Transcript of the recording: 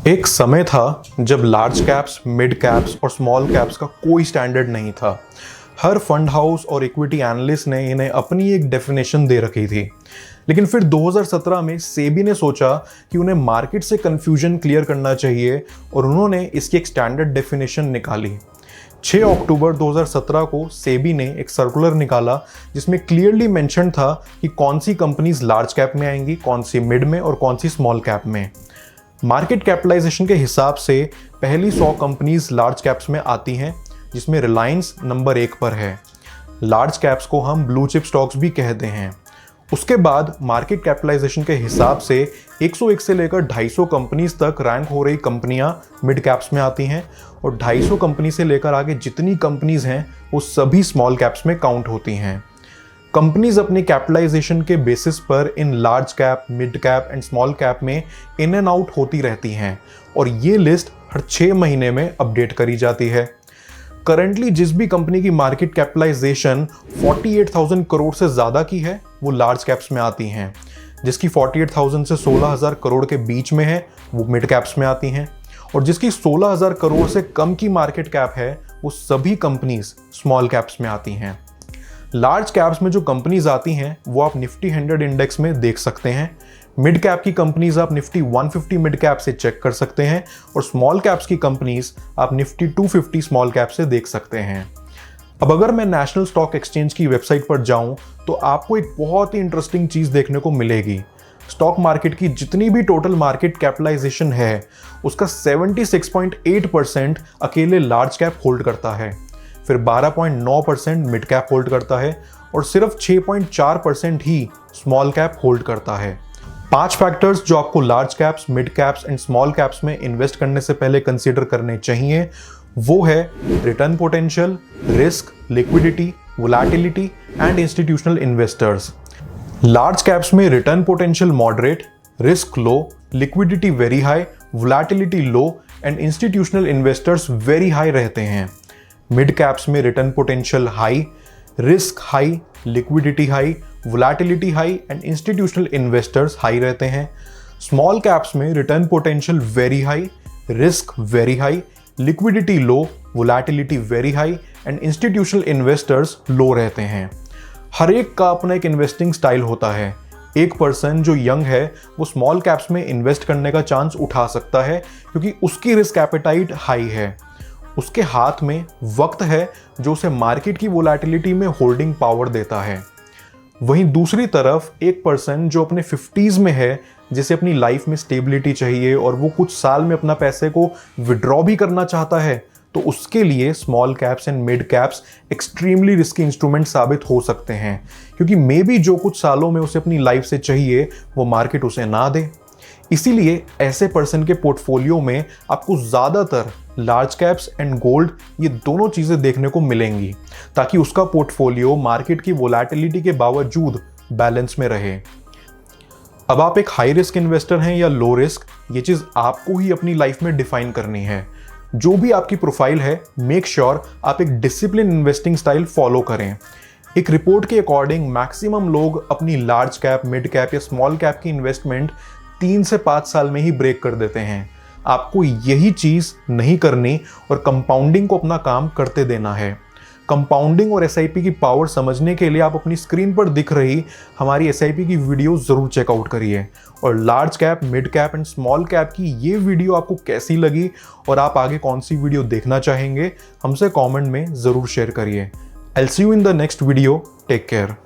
एक समय था जब लार्ज कैप्स, मिड कैप्स और स्मॉल कैप्स का कोई स्टैंडर्ड नहीं था। हर फंड हाउस और इक्विटी एनालिस्ट ने इन्हें अपनी एक डेफिनेशन दे रखी थी। लेकिन फिर 2017 में सेबी ने सोचा कि उन्हें मार्केट से कंफ्यूजन क्लियर करना चाहिए और उन्होंने इसकी एक स्टैंडर्ड डेफिनेशन निकाली। 6 अक्टूबर 2017 को सेबी ने एक सर्कुलर निकाला जिसमें क्लियरली मेंशन था कि कौन सी कंपनीज लार्ज कैप में आएंगी, कौन सी मिड में और कौन सी स्मॉल कैप में। मार्केट कैपिटलाइजेशन के हिसाब से पहली 100 कंपनीज लार्ज कैप्स में आती हैं, जिसमें रिलायंस नंबर 1 पर है। लार्ज कैप्स को हम ब्लू चिप स्टॉक्स भी कहते हैं। उसके बाद मार्केट कैपिटलाइजेशन के हिसाब से 101 से लेकर 250 कंपनीज तक रैंक हो रही कंपनियां मिड कैप्स में आती हैं और 250 कंपनी से लेकर आगे जितनी कंपनीज हैं वो सभी स्मॉल कैप्स में काउंट होती हैं। कंपनीज अपने कैपिटलाइजेशन के बेसिस पर in large cap, mid cap and small cap में इन एंड आउट होती रहती हैं और ये लिस्ट हर 6 महीने में अपडेट करी जाती है। करंटली जिस भी कंपनी की मार्केट कैपिटलाइजेशन 48,000 करोड़ से ज़्यादा की है वो लार्ज कैप्स में आती हैं, जिसकी 48,000 से 16,000 करोड़ के बीच में है वो मिड कैप्स में आती हैं और जिसकी 16,000 करोड़ से कम की मार्केट कैप है वो सभी कंपनीज स्मॉल कैप्स में आती हैं। लार्ज कैप्स में जो कंपनीज आती हैं वो आप निफ्टी 100 इंडेक्स में देख सकते हैं। मिड कैप की कंपनीज आप निफ्टी 150 मिड कैप से चेक कर सकते हैं और स्मॉल कैप्स की कंपनीज आप निफ्टी 250 स्मॉल कैप से देख सकते हैं। अब अगर मैं नेशनल स्टॉक एक्सचेंज की वेबसाइट पर जाऊं तो आपको एक बहुत ही इंटरेस्टिंग चीज देखने को मिलेगी। स्टॉक मार्केट की जितनी भी टोटल मार्केट कैपिटलाइजेशन है उसका 76.8% अकेले लार्ज कैप होल्ड करता है, फिर 12.9% मिड कैप होल्ड करता है और सिर्फ 6.4% ही स्मॉल कैप होल्ड करता है। 5 फैक्टर्स जो आपको large caps, mid caps and small caps में इन्वेस्ट करने से पहले कंसीडर करने चाहिए। वो है return potential, risk, liquidity, volatility and institutional investors. Large caps में return potential moderate, risk low, liquidity very high, volatility low and institutional investors very high रहते हैं। मिड कैप्स में return potential high, risk high, liquidity high, volatility high and institutional investors high रहते हैं। Small caps में return potential very high, risk very high, liquidity low, volatility very high and institutional investors low रहते हैं। हर एक का अपना एक investing style होता है। एक पर्सन जो यंग है वो स्मॉल कैप्स में इन्वेस्ट करने का चांस उठा सकता है क्योंकि उसकी रिस्क एपेटाइट हाई है। उसके हाथ में वक्त है जो उसे मार्केट की वोलेटिलिटी में होल्डिंग पावर देता है। वहीं दूसरी तरफ एक पर्सन जो अपने 50s में है, जिसे अपनी लाइफ में स्टेबिलिटी चाहिए और वो कुछ साल में अपना पैसे को विड्रॉ भी करना चाहता है, तो उसके लिए small caps and mid caps extremely risky instrument साबित हो सकते हैं क्योंकि मे बी जो कुछ सालों में उसे अपनी लाइफ से चाहिए वो मार्केट उसे ना दे। इसीलिए ऐसे पर्सन के पोर्टफोलियो में आपको ज़्यादातर लार्ज कैप्स एंड गोल्ड ये दोनों चीज़ें देखने को मिलेंगी ताकि उसका पोर्टफोलियो मार्केट की वोलेटिलिटी के बावजूद बैलेंस में रहे। अब आप एक हाई रिस्क इन्वेस्टर हैं या लो रिस्क, ये चीज़ आपको ही अपनी लाइफ में डिफाइन करनी है। जो भी आपकी प्रोफाइल है, मेक श्योर आप एक डिसिप्लिन इन्वेस्टिंग स्टाइल फॉलो करें। एक रिपोर्ट के अकॉर्डिंग मैक्सिमम लोग अपनी लार्ज कैप, मिड कैप या स्मॉल कैप की इन्वेस्टमेंट 3 से 5 साल में ही ब्रेक कर देते हैं। आपको यही चीज़ नहीं करनी और कंपाउंडिंग को अपना काम करते देना है। कंपाउंडिंग और एसआईपी की पावर समझने के लिए आप अपनी स्क्रीन पर दिख रही हमारी एसआईपी की वीडियो ज़रूर चेकआउट करिए और large cap, mid cap and small cap की ये वीडियो आपको कैसी लगी और आप आगे कौन सी वीडियो देखना चाहेंगे हमसे कमेंट में ज़रूर शेयर करिए। I'll see you in the next video. Take care.